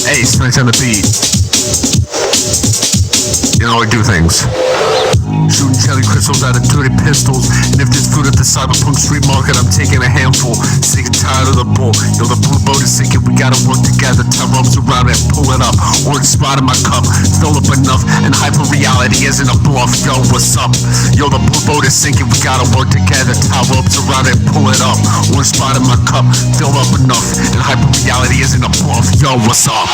Hey, Snitch on the beat. You know how we do things. Shooting jelly crystals out of dirty pistols. And if there's food at the cyberpunk street market, I'm taking a handful. Sick and tired of the bull. Yo, the blue boat is sinking. We gotta work together. Tie ropes around it, pull it up. Orange spot in my cup. Fill up enough. And hyper reality isn't a bluff. Yo, what's up? Yo, the blue boat is sinking. We gotta work together. Tie ropes around it, pull it up. Orange spot in my cup. Fill up enough. And hyper reality isn't a bluff. Yo, what's up?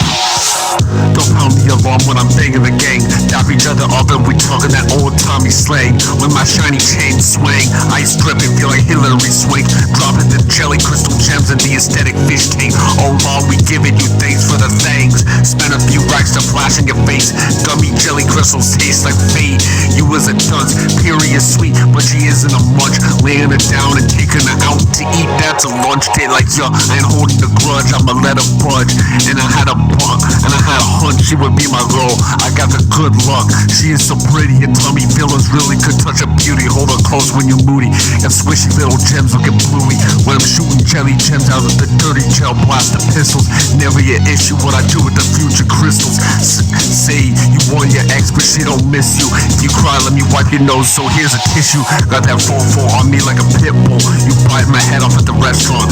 Don't pound the alarm when I'm banging the gang. Dap each other up and we talking that old Tommy slang. When my shiny chain swing, ice dripping, feel like Hillary Swank. Dropping the jelly crystal gems in the aesthetic fish tank. Oh Lord, we giving you thanks for the things. Spend a few racks to flash in your face. Gummy jelly crystals taste like fate. You was a dunce, period sweet, but she isn't a munch. Laying her down and taking her out to eat, that's a lunch date. Like yo, I ain't holding the grudge, I'ma let her budge. And I had a bunk, and I had a hunch she would be my girl. I got the good luck. She is so pretty and tummy feelings really could touch her beauty. Hold her close when you're moody. Got squishy little gems looking bluey. When I'm shooting jelly gems out of the dirty gel blaster pistols. Never your issue what I do with the future crystals. Say you want your ex but she don't miss you. If you cry let me wipe your nose so here's a tissue. Got that 4-4 on me like a pit bull. You bite my head off at the restaurant.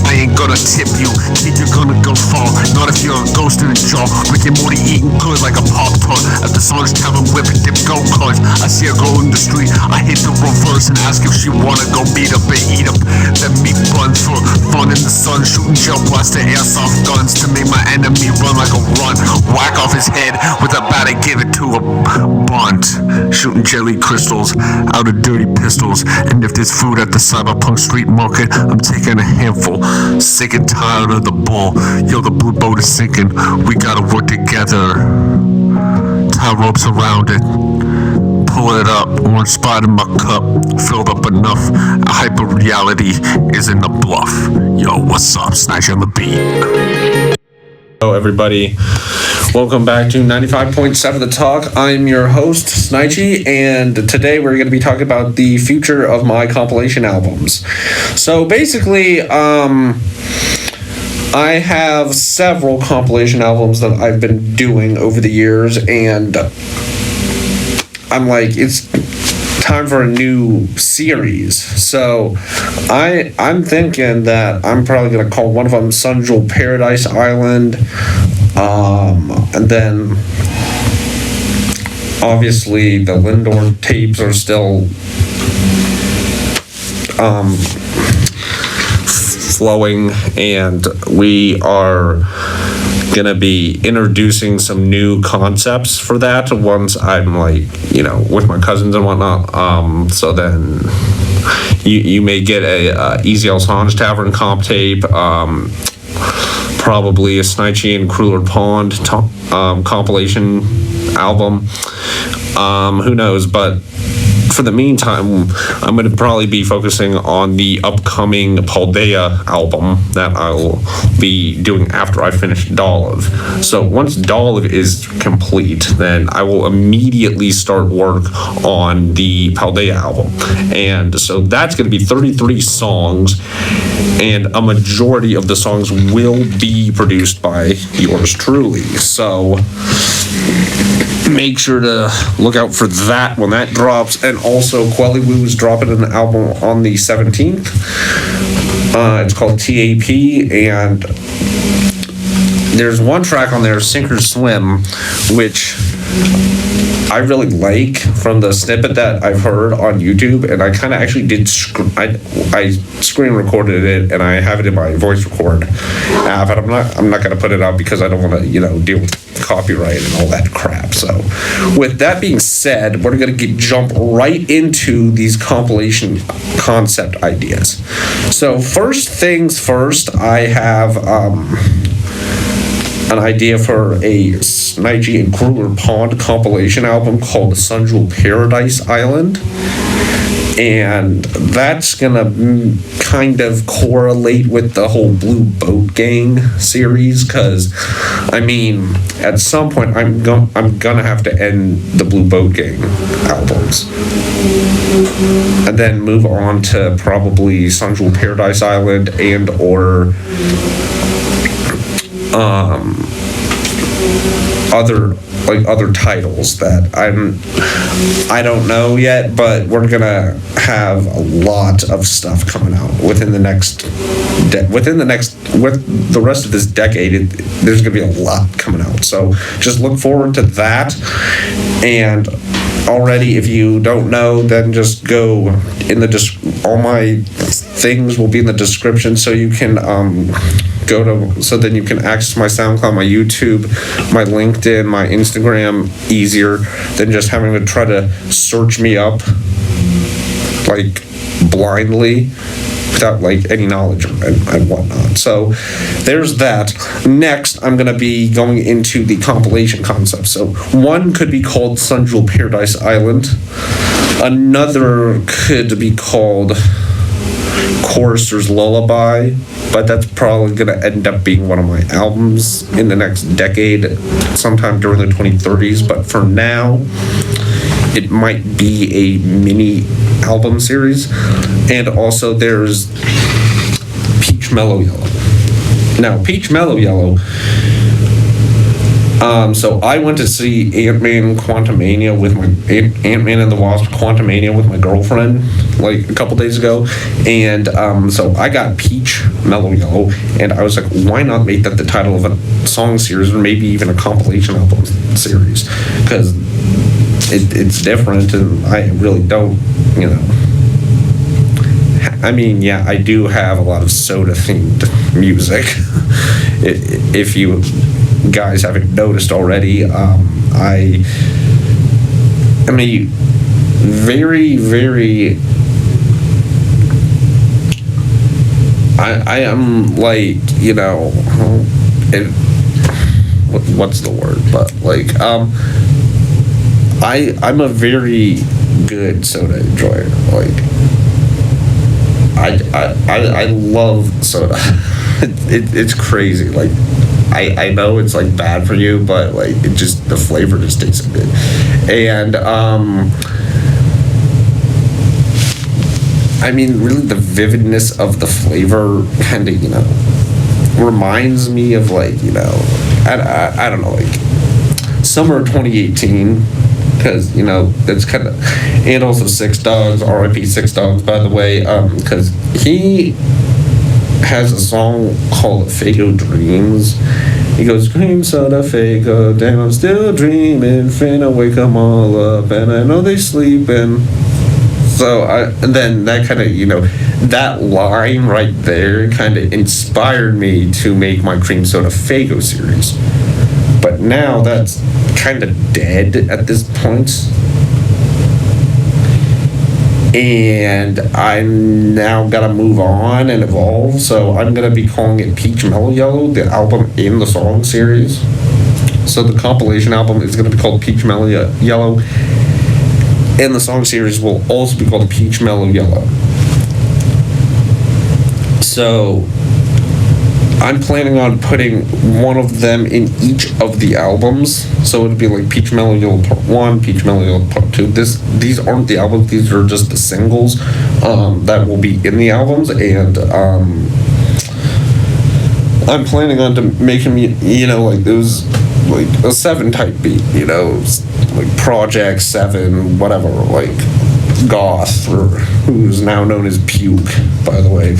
I ain't gonna tip you. Think you're gonna go far. Not if you're a ghost in a jar. Rick and Morty eating good like a Pop-Tart. At the Sonic Tavern whipping dip go-karts. I see her go in the street. I hit the reverse and ask if she wanna go beat up and eat up. Then meat buns for fun in the sun. Shooting gel blaster airsoft guns to make my enemy run like a run. Whack off his head with a bat and give it to a bunt. Shooting jelly crystals out of dirty pistols. And if there's food at the cyberpunk street market, I'm taking a handful. Sick and tired of the bull. Yo, the blue boat is sinking. We gotta work together. Tie ropes around it. Pull it up. Orange spot in my cup. Filled up enough. A hyper reality isn't a bluff. Yo, what's up? Snatch on the beat. Hello, everybody. Welcome back to 95.7 The Talk. I'm your host, SNIACHYDCCXI, and today we're going to be talking about the future of my compilation albums. So basically, I have several compilation albums that I've been doing over the years, and I'm like, it's time for a new series. So I'm thinking that I'm probably going to call one of them Sun Jewel Paradise Island, and then obviously the Lindor tapes are still flowing, and we are gonna be introducing some new concepts for that once I'm like, you know, with my cousins and whatnot. So then you may get a Easy El Sanj Tavern comp tape, probably a SNIACHYDCCXI and Crueler Pond compilation album. Who knows? But for the meantime, I'm going to probably be focusing on the upcoming Paldea album that I'll be doing after I finish Dolive. So once Dolive is complete, then I will immediately start work on the Paldea album. And so that's going to be 33 songs, and a majority of the songs will be produced by yours truly. So make sure to look out for that when that drops. And also Quelly Woo is dropping an album on the 17th. It's called TAP, and there's one track on there, Sink or Swim, which I really like from the snippet that I've heard on YouTube, and I kind of actually did I screen recorded it, and I have it in my voice record app, and I'm not going to put it out because I don't want to, you know, deal with copyright and all that crap. So with that being said, we're going to jump right into these compilation concept ideas. So first things first, I have an idea for a SNIACHYDCCXI and Crueler Pond compilation album called Sun Jewel Paradise Island. And that's gonna kind of correlate with the whole Blue Boat Gang series, because I mean, at some point I'm gonna have to end the Blue Boat Gang albums, and then move on to probably Sun Jewel Paradise Island and or other titles that I don't know yet, but we're gonna have a lot of stuff coming out with the rest of this decade. There's gonna be a lot coming out, so just look forward to that. And already, if you don't know, then just go in the all my things will be in the description, so you can so then you can access my SoundCloud, my YouTube, my LinkedIn, my Instagram easier than just having to try to search me up like blindly without like any knowledge and whatnot. So there's that. Next, I'm gonna be going into the compilation concept. So one could be called Sun Jewel Paradise Island. Another could be called Chorister's Lullaby, but that's probably going to end up being one of my albums in the next decade, sometime during the 2030s. But for now, it might be a mini album series. And also there's Peach Mellow Yellow. Now, Peach Mellow Yellow, so I went to see Ant-Man Quantumania with my Ant-Man and the Wasp Quantumania with my girlfriend like a couple days ago, and so I got Peach Mellow Yellow, and I was like, why not make that the title of a song series, or maybe even a compilation album series, because it's different, and I really don't, I mean, yeah, I do have a lot of soda-themed music. If you guys haven't noticed already, I am a very, very, I am like, what's the word, but like, I'm a very good soda enjoyer. Like, I love soda. It's crazy. Like, I know it's like bad for you, but like the flavor just tastes so good. And I mean, really the vividness of the flavor kind of, reminds me of like, I don't know, like summer 2018. Because, that's kind of, and also Six Dogs, RIP Six Dogs, by the way, because he has a song called Fago Dreams. He goes, cream soda, Fago, damn, I'm still dreaming, finna wake them all up, and I know they sleeping. So, and then that kind of, that line right there kind of inspired me to make my cream soda Fago series. But now that's kind of dead at this point. And I'm now gotta move on and evolve, so I'm gonna be calling it Peach Mellow Yellow, the album in the song series. So the compilation album is gonna be called Peach Mellow Yellow, and the song series will also be called Peach Mellow Yellow. So I'm planning on putting one of them in each of the albums. So it'd be like Peach Mellow Yellow Part 1, Peach Mellow Yellow Part 2. These aren't the albums, these are just the singles that will be in the albums. And I'm planning on to making, like those, like a 7 type beat, like Project 7, whatever, like Goth, or who's now known as Puke, by the way.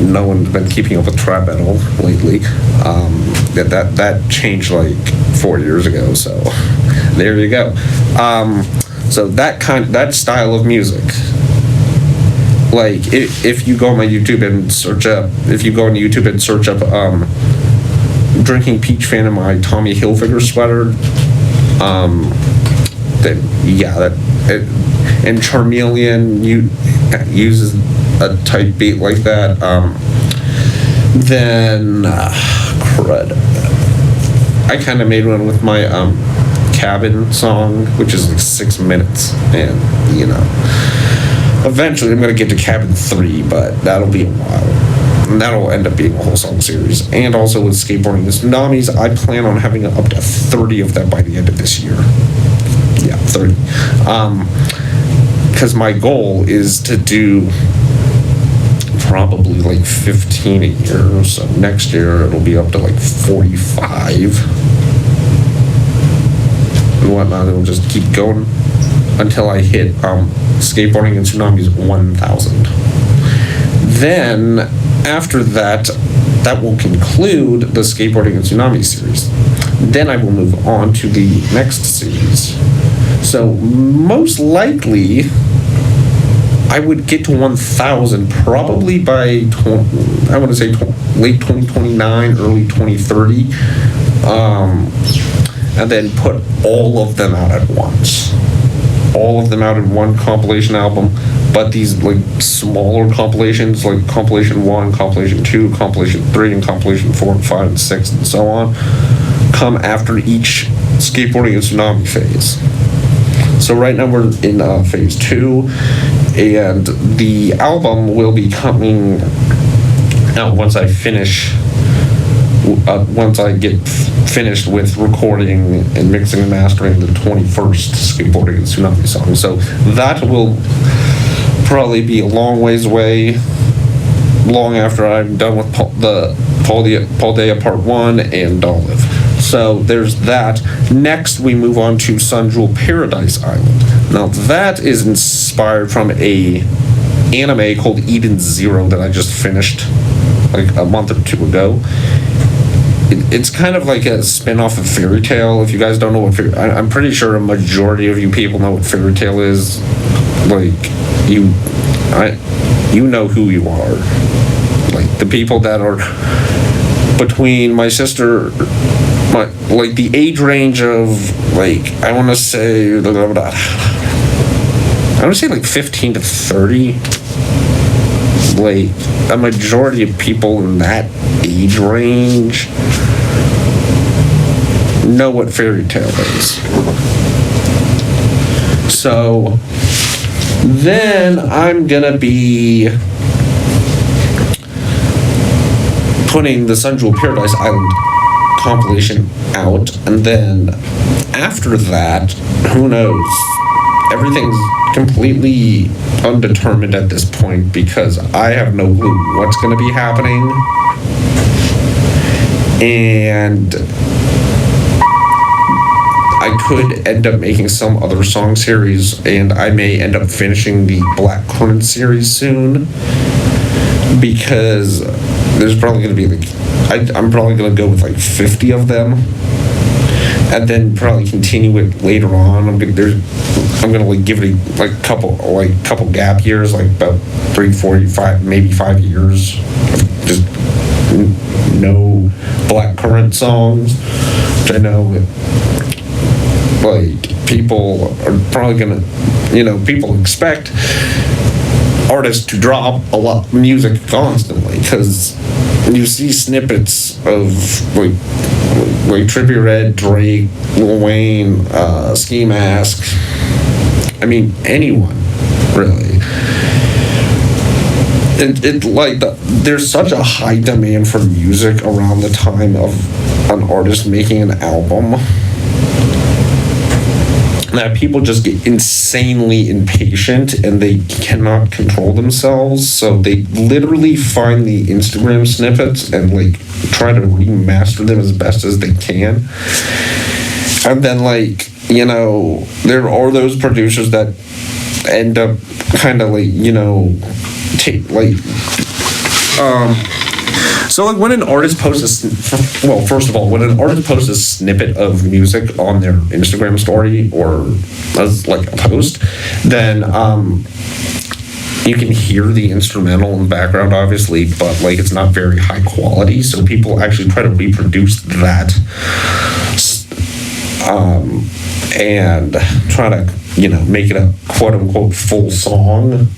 No one's been keeping up with trap metal lately. That changed like 4 years ago, so there you go. So that style of music, like if you go on my YouTube and search up, Drinking Peach Fan in my Tommy Hilfiger sweater, then yeah, and Charmeleon uses a type beat like that, then crud. I kind of made one with my Cabin song, which is like 6 minutes, and eventually I'm gonna get to Cabin 3, but that'll be a while, and that'll end up being a whole song series. And also with Skateboarding the Tsunamis, I plan on having up to 30 of them by the end of this year. Yeah, 30. Because my goal is to do probably like 15 a year, so next year it'll be up to like 45. whatnot. It'll just keep going until I hit Skateboarding and Tsunamis 1000. Then after that, that will conclude the Skateboarding and Tsunami series. Then I will move on to the next series. So most likely, I would get to 1,000 probably by, I want to say late 2029, early 2030. And then put all of them out at once. All of them out in one compilation album. But these like smaller compilations, like Compilation 1, Compilation 2, Compilation 3, and Compilation 4, and 5, and 6, and so on, come after each Skateboarding and Tsunami phase. So right now we're in phase 2, and the album will be coming out once I finish, once I get finished with recording and mixing and mastering the 21st Skateboarding and Tsunami song. So that will probably be a long ways away, long after I'm done with Paldea Part 1 and Olive. So there's that. Next, we move on to Sun Jewel Paradise Island. Now that is inspired from a anime called Eden Zero that I just finished like a month or two ago. It's kind of like a spin-off of Fairy Tail. If you guys don't know what I'm pretty sure a majority of you people know what Fairy Tail is. Like, you know who you are. Like, the people that are between my sister, like the age range of, like, I want to say like 15 to 30. Like, a majority of people in that age range know what Fairy Tail is. So then I'm gonna be putting the Sun Jewel Paradise Island compilation out, and then after that, who knows? Everything's completely undetermined at this point because I have no clue what's going to be happening. And I could end up making some other song series, and I may end up finishing the Black Current series soon because there's probably going to be like, I'm probably going to go with like 50 of them, and then probably continue it later on. I'm gonna like give it a couple gap years, like about 3, 4, 5, maybe 5 years of just no Black Current songs, which I know like people are probably gonna, people expect artists to drop a lot of music constantly because you see snippets of like Trippie Redd, Drake, Lil Wayne, Ski Mask. I mean, anyone, really. There's such a high demand for music around the time of an artist making an album that people just get insanely impatient and they cannot control themselves. So they literally find the Instagram snippets and like try to remaster them as best as they can. And then there are those producers that end up kind of so like when an artist posts first of all, when an artist posts a snippet of music on their Instagram story or as like a post, then you can hear the instrumental in the background, obviously, but like it's not very high quality, so people actually try to reproduce that and try to make it a quote unquote full song,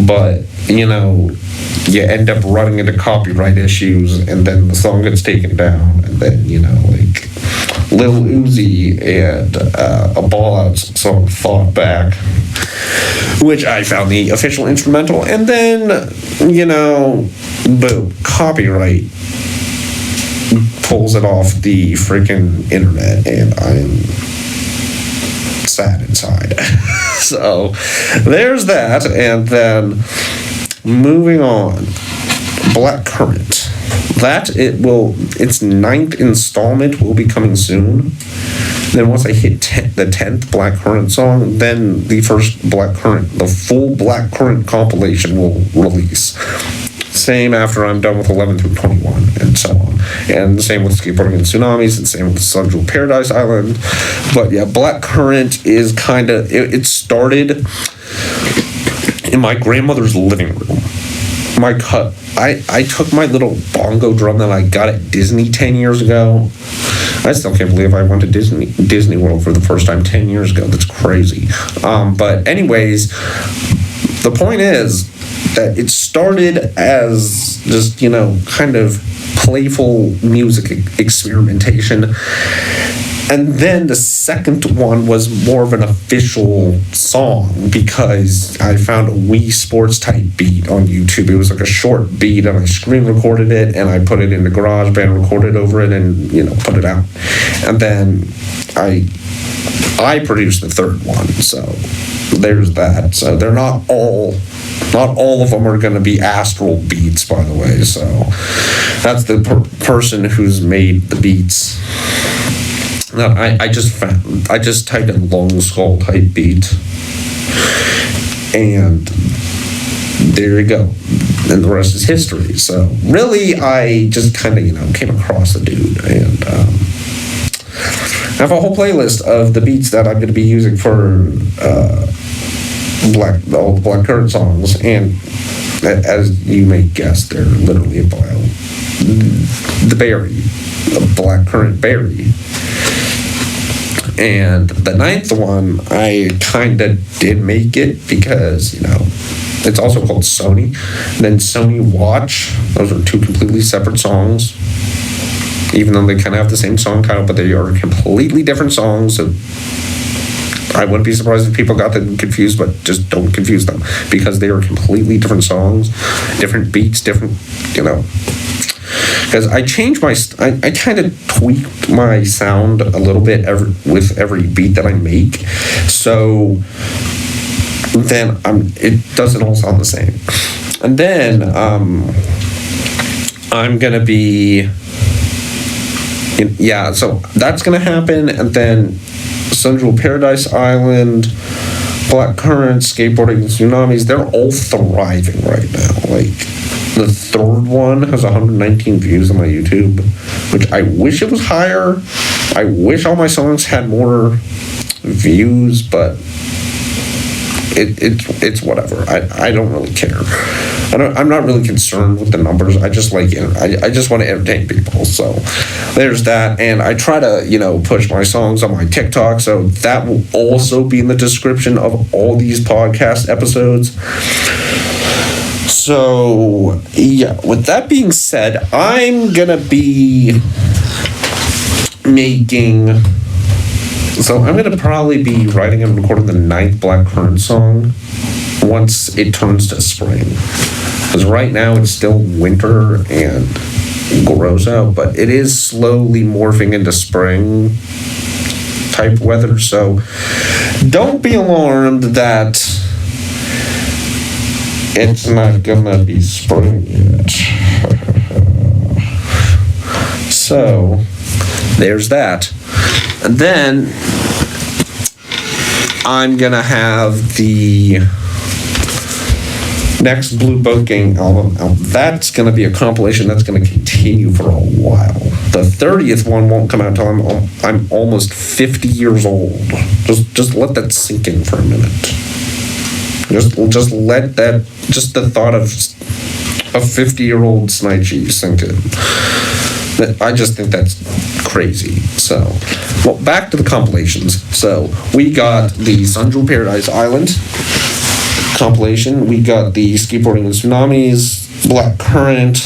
but you end up running into copyright issues, and then the song gets taken down, and then like Lil Uzi and a Ball Out song Thought Back, which I found the official instrumental, and then boom, copyright pulls it off the freaking internet, and I'm sad inside. So there's that, and then moving on, Black Current. Its 9th installment will be coming soon. Then once I hit the 10th Black Currant song, then the first the full Black Currant compilation will release. Same after I'm done with 11 through 21, and so on. And the same with Skateboarding and Tsunamis, and same with Sunjewel Paradise Island. But yeah, Black Currant is kind of, it started in my grandmother's living room. I took my little bongo drum that I got at Disney 10 years ago. I still can't believe I went to Disney World for the first time 10 years ago. That's crazy. But anyways, the point is that it started as just, kind of playful music experimentation. And then the second one was more of an official song because I found a Wii Sports type beat on YouTube. It was like a short beat, and I screen recorded it, and I put it into GarageBand, recorded over it, and put it out. And then I produced the third one. So there's that. So they're not all of them are going to be Astral beats, by the way. So that's the person who's made the beats. No, I just typed in long skull type beat, and there you go, and the rest is history. So really, I just kind of came across the dude, and I have a whole playlist of the beats that I'm going to be using for all the Black Currant songs, and as you may guess, they're literally about the berry, the Black Currant berry. And the 9th one, I kind of did make it because, it's also called Sony. And then Sony Watch, those are two completely separate songs. Even though they kind of have the same song title, but they are completely different songs. So I wouldn't be surprised if people got them confused, but just don't confuse them because they are completely different songs, different beats, different, because I changed I kind of tweaked my sound a little bit with every beat that I make, so then it doesn't all sound the same. And then I'm gonna be, so that's gonna happen, and then Sunjewel Paradise Island, Black Currant, Skateboarding and Tsunamis, they're all thriving right now. Like, the third one has 119 views on my YouTube, which I wish it was higher. I wish all my songs had more views, but it's whatever. I don't really care. I'm not really concerned with the numbers. I just I just want to entertain people. So there's that, and I try to push my songs on my TikTok. So that will also be in the description of all these podcast episodes. So yeah, with that being said, I'm gonna be I'm gonna probably be writing and recording the 9th Black Currant song once it turns to spring. Because right now it's still winter and gross out, but it is slowly morphing into spring type weather. So don't be alarmed that it's not gonna be spring yet. So there's that. And then I'm gonna have the next Blue Boat Gang album. That's gonna be a compilation that's gonna continue for a while. The 30th one won't come out until I'm almost 50 years old. Just let that sink in for a minute. Just let that, just the thought of a 50-year-old SNIACHYDCCXI sink in. I just think that's crazy. So, well, back to the compilations. So, we got the Sunjewel Paradise Island compilation. We got the Skateboarding and Tsunamis, Black Currant,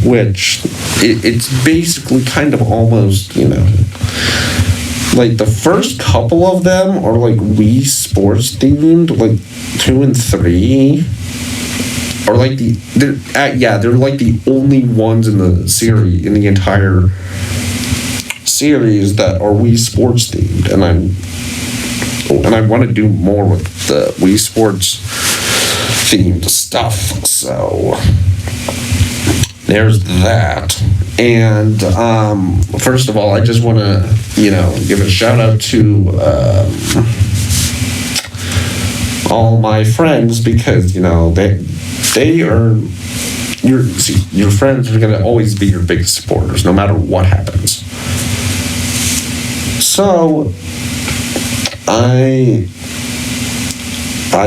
which it's basically kind of almost, like the first couple of them are like Wii Sports themed, like 2 and 3 are like they're like the only ones in the series, in the entire series, that are Wii Sports themed, and I want to do more with the Wii Sports themed stuff. So there's that. And first of all, I just want to, give a shout out to all my friends, because they are your friends are going to always be your biggest supporters no matter what happens. So I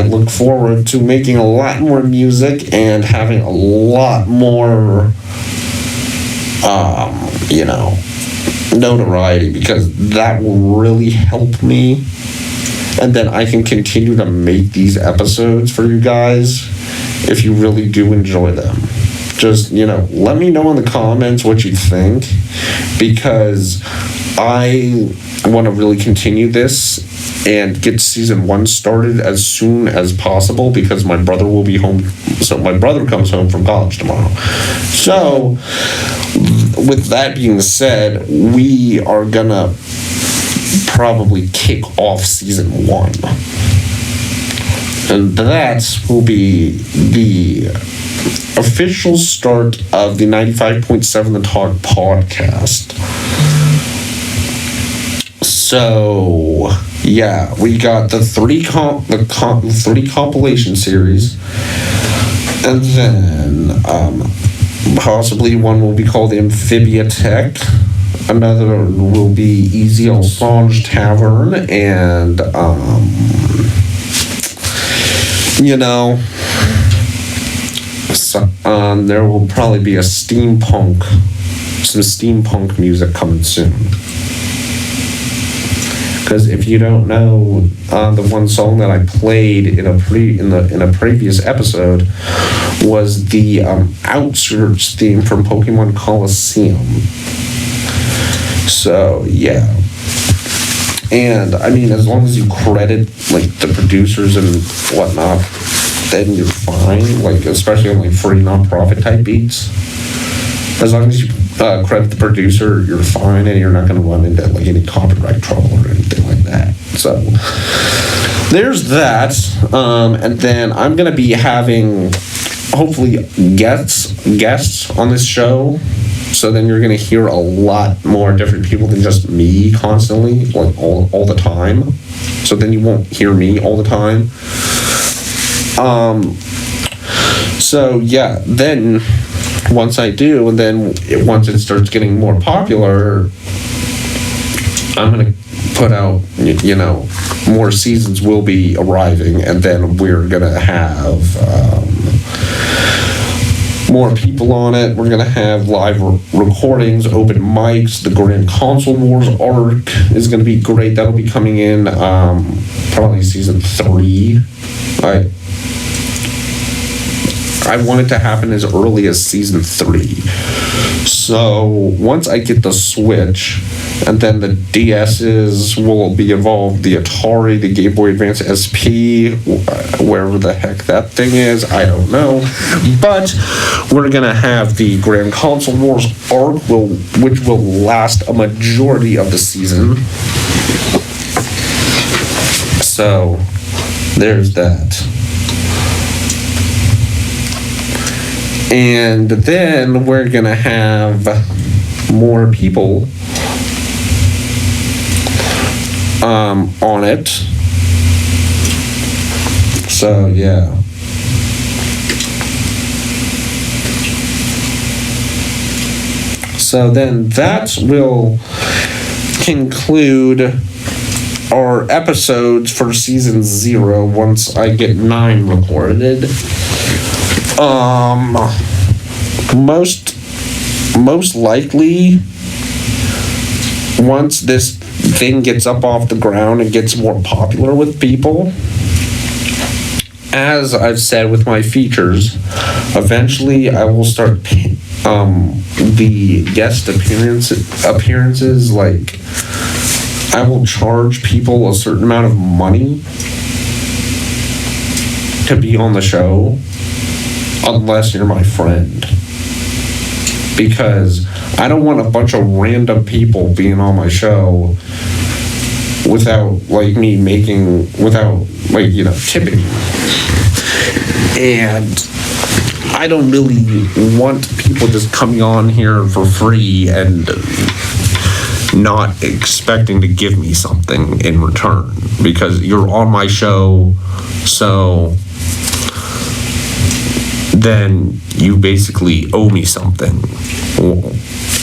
look forward to making a lot more music and having a lot more notoriety, because that will really help me. And then I can continue to make these episodes for you guys if you really do enjoy them. Just, let me know in the comments what you think, because I want to really continue this and get season 1 started as soon as possible, because my brother will be home. So my brother comes home from college tomorrow. So with that being said, we are gonna probably kick off season 1. And that will be the official start of the 95.7 The Talk podcast. So yeah, we got the three compilation series, and then possibly one will be called Amphibia Tech, another will be Easy Alsange Tavern, and there will probably be some steampunk music coming soon. Because if you don't know, the one song that I played in a previous episode was the Outskirts theme from Pokemon Coliseum. So yeah, and I mean, as long as you credit the producers and whatnot, then you're fine. Especially on free nonprofit type beats, as long as you credit the producer, you're fine, and you're not going to run into any copyright trouble or anything like that. So there's that, and then I'm going to be having hopefully guests on this show. So then you're going to hear a lot more different people than just me constantly, all the time. So then you won't hear me all the time. So yeah, then once I do, and then once it starts getting more popular, I'm going to put out, more seasons will be arriving, and then we're going to have more people on it. We're going to have live recordings, open mics. The Grand Console Wars arc is going to be great. That'll be coming in probably season 3. I want it to happen as early as season 3. So once I get the Switch, and then the DS's will be involved, the Atari, the Game Boy Advance SP, wherever the heck that thing is, I don't know. But we're going to have the Grand Console Wars arc, which will last a majority of the season. So there's that. And then we're going to have more people on it. So, yeah. So then that will conclude our episodes for season 0 once I get 9 recorded. Most likely, once this thing gets up off the ground and gets more popular with people, as I've said with my features, eventually I will start the guest appearances. I will charge people a certain amount of money to be on the show, unless you're my friend, because I don't want a bunch of random people being on my show without tipping. And I don't really want people just coming on here for free and not expecting to give me something in return, because you're on my show, so then you basically owe me something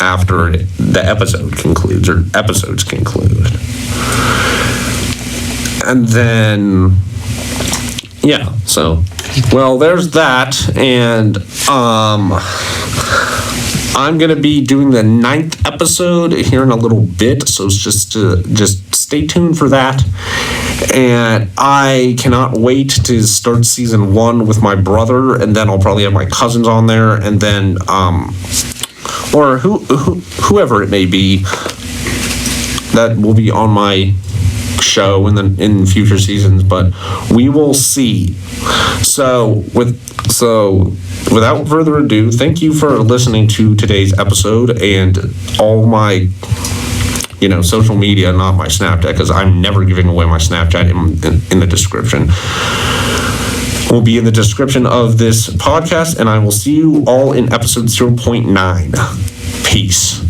after the episode concludes, or episodes conclude. And then, yeah, so, well, there's that, and I'm gonna be doing the 9th episode here in a little bit, so it's just stay tuned for that. And I cannot wait to start season 1 with my brother, and then I'll probably have my cousins on there, and then or whoever it may be that will be on my show in future seasons, but we will see. So without further ado, thank you for listening to today's episode, and all my social media, not my Snapchat, because I'm never giving away my Snapchat in the description. Will be in the description of this podcast, and I will see you all in episode 0.9. Peace.